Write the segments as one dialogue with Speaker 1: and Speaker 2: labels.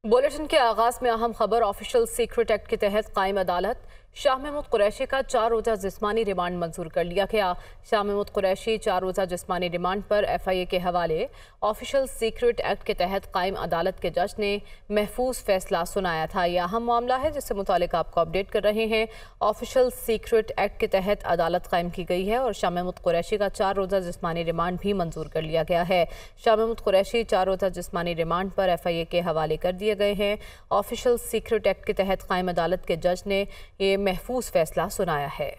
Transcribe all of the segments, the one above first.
Speaker 1: Bulletin के आगाज में अहम खबर। ऑफिशियल सीक्रेट एक्ट के तहत कायम अदालत शाह महमूद कुरैशी का 4 रोज़ा जिस्मानी रिमांड मंजूर कर लिया गया। शाह महमूद कुरैशी 4 रोज़ा जिस्मानी रिमांड पर FIA के हवाले ऑफिशियल सीक्रेट एक्ट के तहत कायम अदालत के जज ने महफूज फैसला सुनाया था। यह अहम मामला है जिससे मुतालिक आपको अपडेट कर रहे हैं। ऑफिशियल सीक्रेट एक्ट के तहत अदालत कायम की गई है और शाह महमूद कुरैशी का 4 रोज़ा जिस्मानी रिमांड भी मंजूर कर लिया गया है। शाह महमूद कुरैशी 4 रोज़ा जिस्मानी रिमांड पर FIA के हवाले कर दिए गए हैं। ऑफिशियल सीक्रेट एक्ट के तहत कायम अदालत के जज ने ये महफूज फैसला सुनाया है।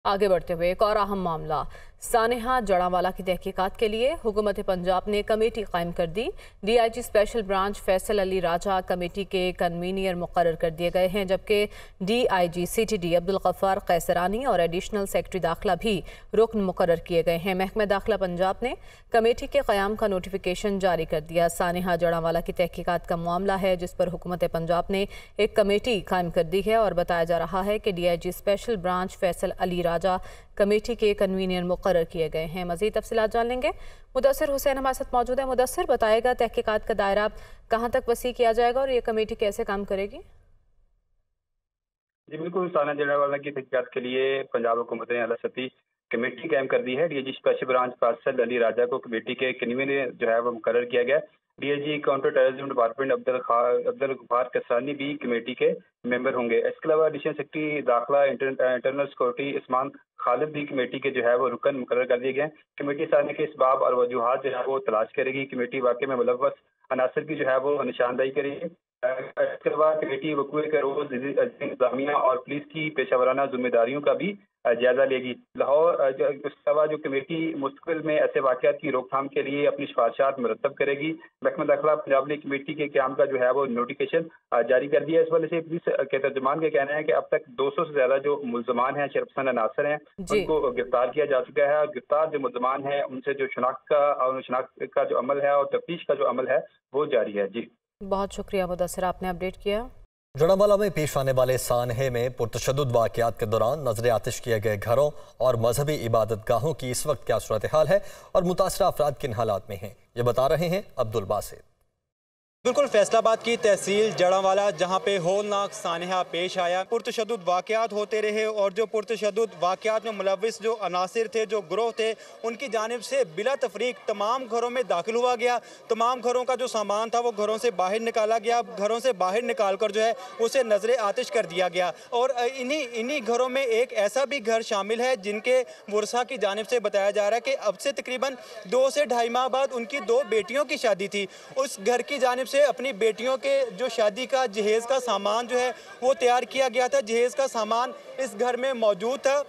Speaker 1: आगे बढ़ते हुए एक और अहम मामला। सानेहा जड़ावाला की तहकीकात के लिए हुकूमत पंजाब ने कमेटी कायम कर दी। DIG special branch Faisal Ali Raja committee के कन्वीनियर मुकर्रर कर दिए गए हैं, जबकि DIG CTD अब्दुल गफ्फार कैसरानी और एडिशनल सेक्रेटरी दाखिला भी रुकन मुकर्रर किए गए हैं। महकमा दाखिला पंजाब ने कमेटी के क़याम का नोटिफिकेशन जारी कर दिया। सानेहा जड़ावाला की तहकीकात का मामला है जिस पर हुकूमत पंजाब ने एक कमेटी कायम कर दी है और बताया जा रहा है कि DIG special branch Faisal Ali Raja committee के कन्वीनियर मुकर्रर किए गए हैं। मज़ीद तफसीलात जान लेंगे। मुदस्सिर हुसैन हमारे साथ मौजूद है। मुदस्सिर, बताएगा तहकीकात का दायरा कहाँ तक वसी किया जाएगा और ये कमेटी कैसे काम करेगी?
Speaker 2: जी बिल्कुल, साना जड़ावाला की तहकीकात के लिए पंजाब हुकूमत ने आला सतही कमेटी कायम कर दी है। DIG special branch Faisal Ali Raja को कमेटी के कन्वीनर जो है वो मुकर्रर किया गया। DIG counter terrorism department Abdul Ghaffar Kaisrani भी कमेटी के मेंबर होंगे। इसके अलावा एडिशनल सेक्रेटरी दाखिला इंटरनल सिक्योरिटी उस्मान खालिद भी कमेटी के जो है वो रुकन मुकर्रर कर दिए गए। कमेटी साने के इसबाब और वजूहात जो है वो तलाश करेगी। कमेटी वाकई में मुलव्वस अनासर की जो है वो निशानदाही करेगी। इसके अलावा कमेटी वकूए के रोज इंतजामिया और पुलिस की पेशा वराना जिम्मेदारियों का भी जायजा लेगी। लाहौर इसके अलावा जो कमेटी मुस्तकिल में ऐसे वाक़यात की रोकथाम के लिए अपनी सिफारिशात मुरतब करेगी। महकमा दाखिला पंजाब ने कमेटी के क़याम का जो है वो नोटिफिकेशन जारी कर दिया। इस वजह से पुलिस के तर्जुमान का कहना है कि अब तक 200 से ज़्यादा जो मुल्ज़मान हैं, शरपसंद अनासर हैं, उनको गिरफ्तार किया जा चुका है। और गिरफ्तार जो मुल्ज़मान हैं उनसे जो शनाख्त का जो अमल है और तफ्तीश का जो अमल है वो जारी है। जी
Speaker 1: बहुत शुक्रिया मुदस्सिर, आपने अपडेट किया।
Speaker 3: जड़ावाला में पेश आने वाले सानहे में पुरतशद्दुद वाक़यात के दौरान नजर आतिश किए गए घरों और मजहबी इबादत गाहों की इस वक्त क्या सूरत हाल है और मुतासरा अफराद किन हालात में हैं, ये बता रहे हैं अब्दुल बासित।
Speaker 4: बिल्कुल, फैसलाबाद की तहसील जड़ावाला जहाँ पे होलनाक सानहा पेश आया, पुरतशद्दुद वाक़यात होते रहे और जो पुरतशद्दुद वाक़यात में मुलव्विस जो अनासिर थे, जो ग्रोह थे, उनकी जानिब से बिला तफरीक तमाम घरों में दाखिल हुआ गया। तमाम घरों का जो सामान था वो घरों से बाहर निकाला गया। घरों से बाहर निकाल कर जो है उसे नजर आतिश कर दिया गया। और इन्हीं घरों में एक ऐसा भी घर शामिल है जिनके वर्सा की जानिब से बताया जा रहा है कि अब से तकरीबन 2 से ढाई माह बाद उनकी 2 बेटियों की शादी थी। उस घर की जानिब से अपनी बेटियों के जो शादी का जहेज़ का सामान जो है वो तैयार किया गया था। जहेज़ का सामान इस घर में मौजूद था।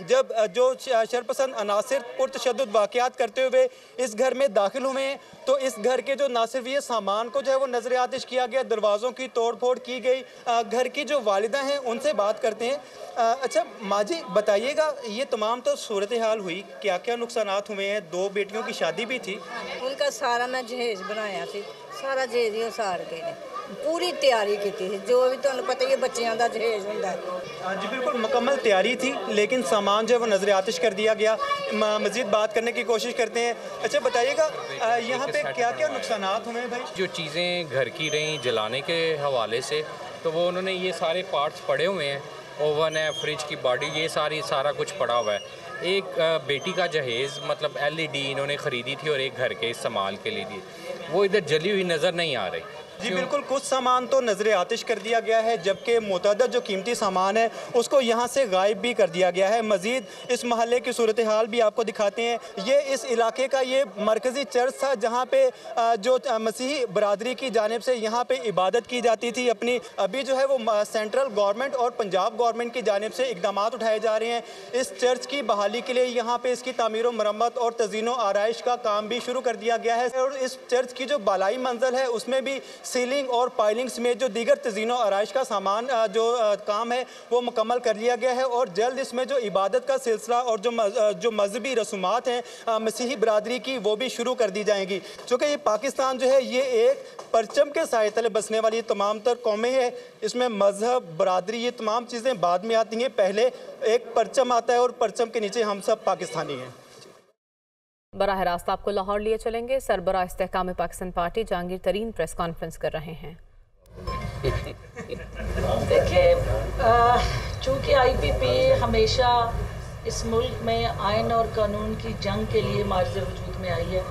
Speaker 4: जब जो शरपसंद अनासिर पुरतशद्दुद वाक़यात करते हुए इस घर में दाखिल हुए हैं तो इस घर के जो ना सिर्फ ये सामान को जो है वो नजर आतिश किया गया, दरवाज़ों की तोड़ फोड़ की गई। घर की जो वालिदा हैं उनसे बात करते हैं। अच्छा माजी, बताइएगा ये तमाम तो सूरत हाल हुई, क्या क्या नुकसानात हुए हैं? 2 बेटियों की शादी भी थी।
Speaker 5: उनका सारा मैं जहेज बनाया थी, सारा जहेज ही साड़ गए ने, पूरी तैयारी की थी, जो भी तुहानू पता ही है बच्चों का जहेज होता है।
Speaker 4: जी बिल्कुल, मुकम्मल तैयारी थी लेकिन सामान जो है वो नजर आतिश कर दिया गया। मज़ीद बात करने की कोशिश करते हैं। अच्छा बताइएगा यहाँ पे क्या क्या नुकसानात हुए हैं भाई?
Speaker 6: जो चीज़ें घर की रहीं जलाने के हवाले से, तो वो उन्होंने ये सारे पार्ट्स पड़े हुए हैं। ओवन है, फ्रिज की बॉडी, ये सारा कुछ पड़ा हुआ है। एक बेटी का जहेज़ मतलब LED इन्होंने ख़रीदी थी और एक घर के इस्तेमाल के लिए थी, वो इधर जली हुई नज़र नहीं आ रही।
Speaker 4: जी बिल्कुल, कुछ सामान तो नजर आतिश कर दिया गया है जबकि मुतअद्दिद जो कीमती सामान है उसको यहाँ से गायब भी कर दिया गया है। मज़ीद इस महल्ले की सूरत हाल भी आपको दिखाते हैं। ये इस इलाके का ये मरकज़ी चर्च था जहाँ पे जो मसीही बरादरी की जानिब से यहाँ पे इबादत की जाती थी अपनी। अभी जो है वो सेंट्रल गवर्नमेंट और पंजाब गवर्नमेंट की जानिब से इकदाम उठाए जा रहे हैं इस चर्च की बहाली के लिए। यहाँ पे इसकी तामीर व मरम्मत और तज़ीनो आराइश का काम भी शुरू कर दिया गया है और इस चर्च की जो बालाई मंजिल है उसमें भी सीलिंग और पाइलिंग समेत जो दीगर तज़ीनो आराइश का सामान जो काम है वो मुकम्मल कर लिया गया है और जल्द इसमें जो इबादत का सिलसिला और जो मजहबी रसूमात हैं मसीही बरादरी की वो भी शुरू कर दी जाएंगी। चूँकि ये पाकिस्तान जो है ये एक परचम के साए तले बसने वाली तमाम तर कौमें हैं। इसमें मजहब, बरादरी, ये तमाम चीज़ें बाद में आती हैं। पहले एक परचम आता है और परचम के नीचे हम सब पाकिस्तानी हैं।
Speaker 1: बराह रास्त आपको लाहौर लिए चलेंगे। सरबराह इस्तेहकाम पाकिस्तान पार्टी जहांगीर तरीन प्रेस कॉन्फ्रेंस कर रहे हैं।
Speaker 7: देखिए, चूँकि IPP हमेशा इस मुल्क में आइन और कानून की जंग के लिए मार्ज़ वजूद में आई है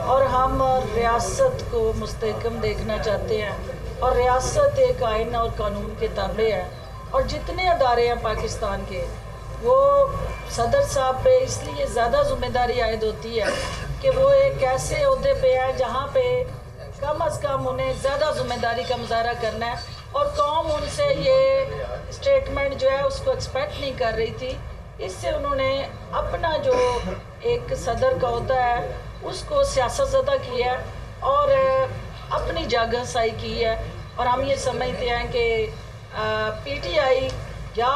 Speaker 7: और हम रियासत को मुस्तहकम देखना चाहते हैं और रियासत एक आइन और कानून के ताबे है और जितने अदारे हैं पाकिस्तान के वो सदर साहब पे इसलिए ज़्यादा ज़िम्मेदारी आयद होती है कि वो एक ऐसे अहदे पे है जहाँ पे कम अज़ कम उन्हें ज़्यादा ज़िम्मेदारी का मुजाहरा करना है और कौम उनसे ये स्टेटमेंट जो है उसको एक्सपेक्ट नहीं कर रही थी। इससे उन्होंने अपना जो एक सदर का होता है उसको सियासतज़दा किया है और अपनी जागहसाई की है और हम ये समझते हैं कि PTI या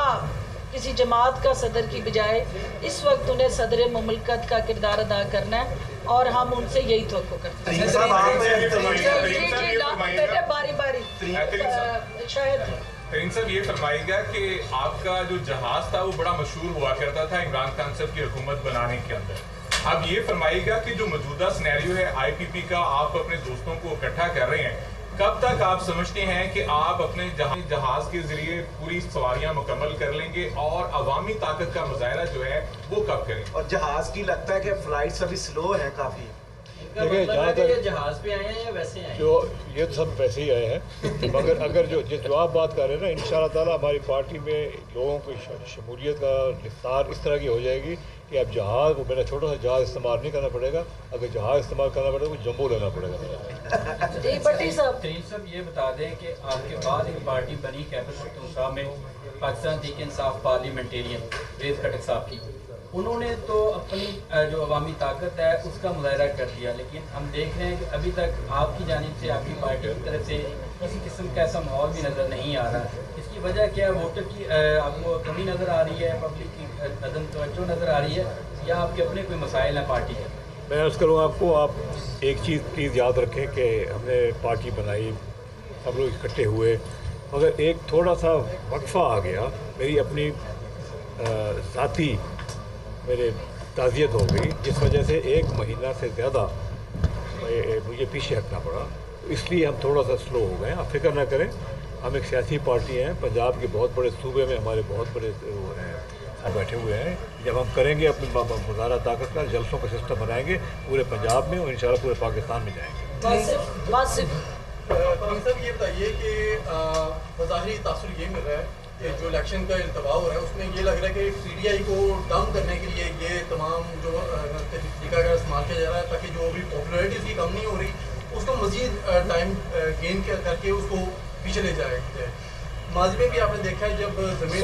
Speaker 7: किसी जमात का सदर की बजाय इस वक्त उन्हें सदर मुमलकत का किरदार अदा करना है और हम उनसे यही तवक्को करते हैं। बारी बारी शायद
Speaker 8: तरीन साहब ये फरमाएगा कि आपका जो जहाज था वो बड़ा मशहूर हुआ करता था इमरान खान साहब की हुकूमत बनाने के अंदर। अब ये फरमाएगा कि जो मौजूदा सिनेरियो है IPP का, आप अपने दोस्तों को इकट्ठा कर रहे हैं, कब तक आप समझते हैं कि आप अपने जहाज के जरिए पूरी सवारियां मुकम्मल कर लेंगे और अवामी ताकत का मुजाहरा जो है वो कब करें?
Speaker 9: और जहाज की लगता है कि फ्लाइट्स अभी स्लो है काफ़ी।
Speaker 10: देखिए, जहाँ तक
Speaker 7: जहाज पे आए हैं या वैसे आए
Speaker 10: जो ये तो सब वैसे ही आए हैं, मगर अगर जो आप बात कर रहे हैं ना, इंशाअल्लाह ताला हमारी पार्टी में लोगों की शमूलियत का विस्तार इस तरह की हो जाएगी कि अब जहाज़, वो मेरा छोटा सा जहाज़ इस्तेमाल नहीं करना पड़ेगा। अगर जहाज़ इस्तेमाल करना पड़ेगा तो जम्बो लेना पड़ेगा।
Speaker 7: जी भट्टी साहब,
Speaker 11: तरीन साहब ये बता दें कि आपके बाद एक पार्टी बनी कैबिनेट पख्तूनख्वा में, पाकिस्तान तहरीक इंसाफ पार्लियामेंटेरियन वेद खटक साहब की, उन्होंने तो अपनी जो अवामी ताकत है उसका मुजाहरा कर दिया, लेकिन हम देख रहे हैं कि अभी तक आपकी जानिब से, आपकी पार्टी की तरफ से किसी किस्म का ऐसा माहौल भी नज़र नहीं आ रहा। इसकी वजह क्या है? वोटर की आपको कमी नज़र आ रही है, पब्लिक की अदम तवज्जो नज़र आ रही है, या आपके अपने कोई मसाइल हैं पार्टी के?
Speaker 10: मैं अर्ज़ करूँ आपको, आप एक चीज़ प्लीज़ याद रखें कि हमने पार्टी बनाई, सब लोग इकट्ठे हुए, मगर एक थोड़ा सा वक्फा आ गया, मेरी अपनी ज़ाती मेरे ताज़ियत हो गई, जिस वजह से 1 महीना से ज़्यादा मुझे पीछे हटना पड़ा। तो इसलिए हम थोड़ा सा स्लो हो गए। आप फिक्र ना करें, हम एक सियासी पार्टी हैं, पंजाब के बहुत बड़े सूबे में हमारे बहुत बड़े वो हैं बैठे हुए हैं। जब हम करेंगे अपनी मुजाहरा ताकत का, जलसों का सिस्टम बनाएंगे पूरे पंजाब में और इंशाल्लाह पूरे पाकिस्तान में जाएंगे।
Speaker 12: सर ये बताइए कि ज़ाहिरी तासुर ये मिल रहा है कि जो इलेक्शन का इंतवा हो रहा है उसमें ये लग रहा है कि PTI को डाउन करने के लिए ये तमाम जो तरीका का इस्तेमाल किया जा रहा है, ताकि जो भी पॉपुलरिटी उसकी कम नहीं हो रही उसको मज़ीद टाइम गेन करके उसको पीछे ले जाए। माजी में भी आपने देखा है जब ज़मीनी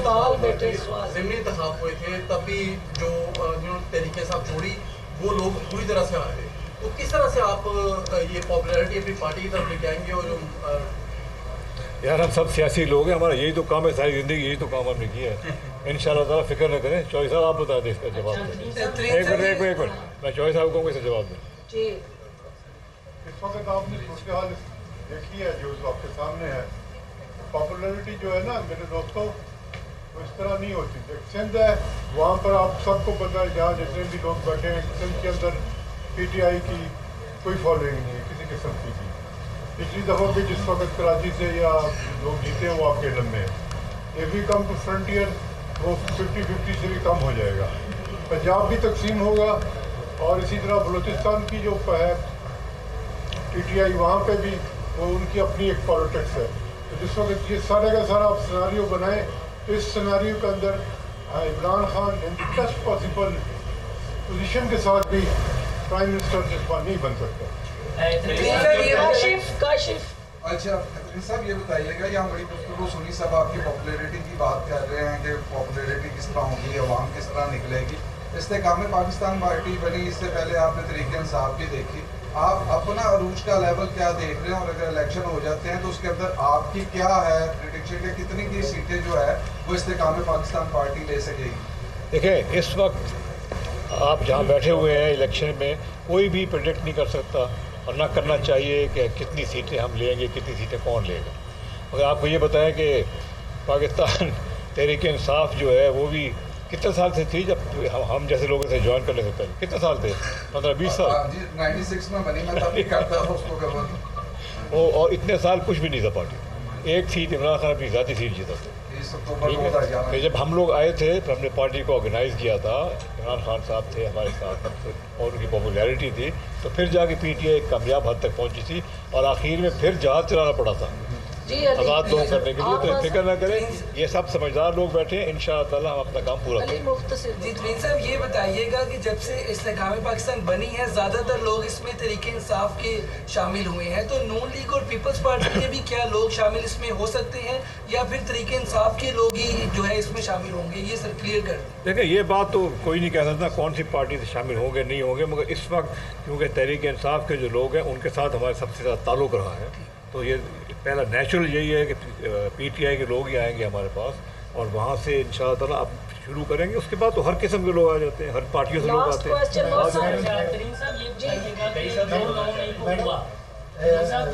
Speaker 12: इंतखाब हुए थे तब भी जो तरीके साहब छोड़ी वो लोग पूरी तरह से आ रहे। तो किस तरह से आप ये पॉपुलरिटी अपनी पार्टी की तरफ लेके आएंगे? और जो
Speaker 10: यार, हम सब सियासी लोग हैं, हमारा यही तो काम है, सारी ज़िंदगी यही तो काम हमने किया है। इंशाअल्लाह ताला फिक्र न करें। चौधरी साहब आप बता दें इसका जवाब। एक मिनट मैं चौधरी साहब को इसका जवाब दूँ।
Speaker 13: इस वक्त आपने सूरत हाल देखी है जो आपके सामने है। पॉपुलरिटी जो है ना मेरे दोस्तों, वो इस तरह नहीं होती। सिंध है, वहाँ पर आप सबको पता है, जहाँ जितने भी लोग बैठे हैं, सिंध के अंदर PTI की कोई फॉलोइंग नहीं है किसी किस्म की। पिछली दफ़ा भी जिस वक्त कराची से या लोग जीते हैं वो आपके इलम में है। ये भी कम टू फ्रंटियर वो 50-50 से भी कम हो जाएगा। पंजाब भी तकसीम होगा और इसी तरह बलूचिस्तान की जो है PTI, वहाँ पे भी वो उनकी अपनी एक पॉलिटिक्स है। तो जिस वक्त ये सारे का सारा आप सिनारियो बनाए, इस सिनारियो के अंदर Imran Khan in the best possible position के साथ भी प्राइम मिनिस्टर नहीं बन सकता।
Speaker 14: अच्छा साहब ये बताइएगा, यहाँ बड़ी गुफ्तगू सुनी, सब आपकी पॉपुलैरिटी की बात कर रहे हैं कि पॉपुलैरिटी किस तरह होगी, अवाम किस तरह निकलेगी। इस्तेकाम पाकिस्तान पार्टी बनी, इससे पहले आपने तहरीक इंसाफ की देखी। आप अपना अरूज का लेवल क्या देख रहे हैं और अगर इलेक्शन हो जाते हैं तो उसके अंदर आपकी क्या है प्रेडिक्शन के कितनी की सीटें जो है वो इस्तेकाम पाकिस्तान पार्टी ले सकेगी?
Speaker 10: देखिए, इस वक्त आप जहाँ बैठे हुए हैं इलेक्शन में कोई भी प्रेडिक्ट नहीं कर सकता और ना करना चाहिए कि कितनी सीटें हम लेंगे, कितनी सीटें कौन लेगा। मगर आपको ये बताएं कि पाकिस्तान तहरीक इंसाफ जो है वो भी कितने साल से थी जब हम जैसे लोगों से ज्वाइन करने से पहले? कितने साल थे? 15-20 साल?
Speaker 14: जी 96 में बनी, मैं तब भी करता था उसको कवर।
Speaker 10: और इतने साल कुछ भी नहीं था पार्टी। एक सीट इमरान खान अपनी ज़ाती सीट जीता था। ठीक है, फिर जब हम लोग आए थे फिर हमने पार्टी को ऑर्गेनाइज़ किया था, इमरान खान साहब थे हमारे साथ और उनकी पॉपुलैरिटी थी, तो फिर जाके PTI एक कामयाब हद तक पहुंची थी और आखिर में फिर जहाज़ चलाना पड़ा था आज़ाद लोग करने के लिए। तो फिक्र ना करें, ये सब समझदार लोग बैठे हैं, इंशाअल्लाह ताला हम अपना काम पूरा करेंगे।
Speaker 15: जी तरीन साहब, ये बताइएगा कि जब से इस्तेकाम पाकिस्तान बनी है ज़्यादातर लोग इसमें तरीके इंसाफ के शामिल हुए हैं, तो नून लीग और पीपल्स पार्टी के भी क्या लोग शामिल इसमें हो सकते हैं या फिर तरीके इंसाफ के लोग ही जो है इसमें शामिल होंगे? ये सर क्लियर कर दें।
Speaker 10: देखिए, ये बात तो कोई नहीं कह सकता कौन सी पार्टी से शामिल होंगे नहीं होंगे, मगर इस वक्त क्योंकि तहरीक इंसाफ के जो लोग हैं उनके साथ हमारे सबसे ज़्यादा ताल्लुक़ रहा है, तो ये पहला नेचुरल यही है कि PTI के लोग ही आएंगे हमारे पास और वहाँ से इंशाअल्लाह ताला आप शुरू करेंगे। उसके बाद तो हर किस्म के लोग आ जाते हैं, हर पार्टियों से लोग आते हैं।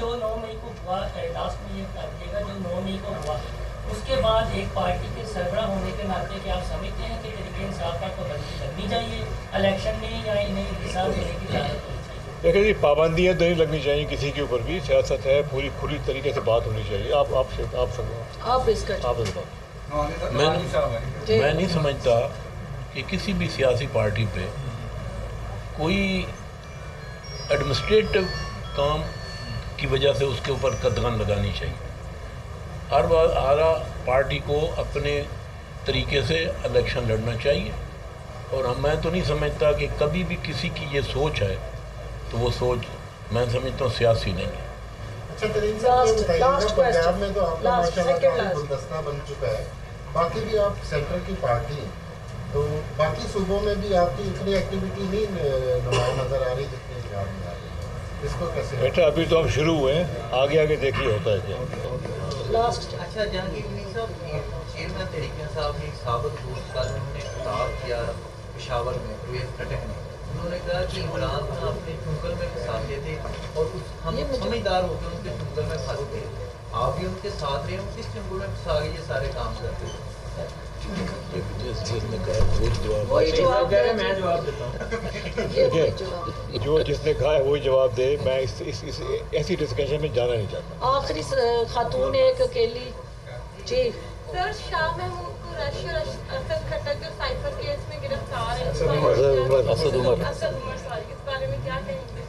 Speaker 16: जो 9 मई को हुआ, लास्ट में ये बताइएगा, जो 9 मई को हुआ उसके बाद एक पार्टी के सरबराह होने के नाते क्या आप समझते हैं कि तरीके इंसाफ पर पाबंदी लगनी चाहिए इलेक्शन में या इन्हें इंतजार देने की इजाज़त होनी चाहिए?
Speaker 10: देखिए जी, पाबंदियाँ तो नहीं लगनी चाहिए किसी के ऊपर भी, सियासत है, पूरी खुली तरीके से बात होनी चाहिए।
Speaker 17: मैं नहीं समझता कि किसी भी सियासी पार्टी पे कोई एडमिनिस्ट्रेटिव काम की वजह से उसके ऊपर कदगन लगानी चाहिए। हर पार्टी को अपने तरीके से इलेक्शन लड़ना चाहिए और मैं तो नहीं समझता कि कभी भी किसी की ये सोच है तो वो सोच मैं समझता हूँ सियासी नहीं है।
Speaker 13: अच्छा तरीन साहब, ये बताइएगा पंजाब में तो आपका माशाल्लाह गुलदस्ता बन चुका है, बाकी भी आप सेंटर की पार्टी हैं, तो बाकी सूबों में भी आपकी इतनी एक्टिविटी नहीं नुमाया नज़र आ रही जितनी पंजाब में आ रही है, इसको कैसे?
Speaker 10: बेटा अभी तो हम शुरू हुए हैं, आगे आगे देखिए होता है क्या।
Speaker 18: अच्छा जहांगीर साहब, चेयरमैन तहरीक इंसाफ ने साबित दोस्त का उन्होंने खिताब किया पेशावर में परवेज़ खटक ने, उन्होंने कहा कि इमरान खान अपने चुंगल में फंसाते थे और हम समझदार होकर उनके चुंगल में फंसते, आप भी उनके साथ रहे, हम किस चुंगल में फंसा के ये सारे काम करते थे?
Speaker 17: जिसने कहा वही जवाब
Speaker 10: जो जिसने कहा है वही जवाब दे। मैं इस ऐसी डिस्कशन में जाना नहीं चाहता।
Speaker 7: आखिरी खातून एक अकेली जी
Speaker 19: सर, शाह महमूद कुरैशी और असद खटक जो साइफर केस में गिरफ्तार है,
Speaker 17: असद उमर,
Speaker 19: इस बारे में क्या कहेंगे?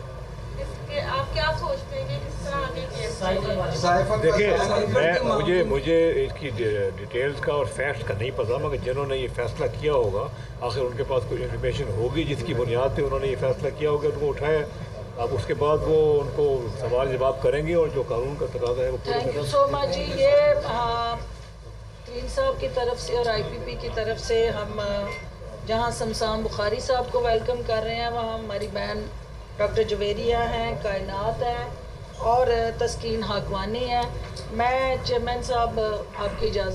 Speaker 19: इसके आप क्या सोचते हैं कि किस तरह आगे केस?
Speaker 10: देखिए, मुझे इसकी डिटेल्स का और फैक्ट्स का नहीं पता, मगर जिन्होंने ये फैसला किया होगा आखिर उनके पास कोई इन्फॉर्मेशन होगी जिसकी बुनियाद पे उन्होंने ये फैसला किया होगा, उनको उठाया। अब उसके बाद वो उनको सवाल जवाब करेंगे और जो कानून का तकाजा है वो पूरा
Speaker 7: थैंक यू सो मच जी। ये तरीन साहब की तरफ से और IPP की तरफ से हम जहाँ शमशान बुखारी साहब को वेलकम कर रहे हैं, वहाँ हमारी बहन डॉक्टर जवेरिया हैं, कायनात है और तस्कीन हाकवानी है। मैं चेयरमैन साहब आपकी इजाज़त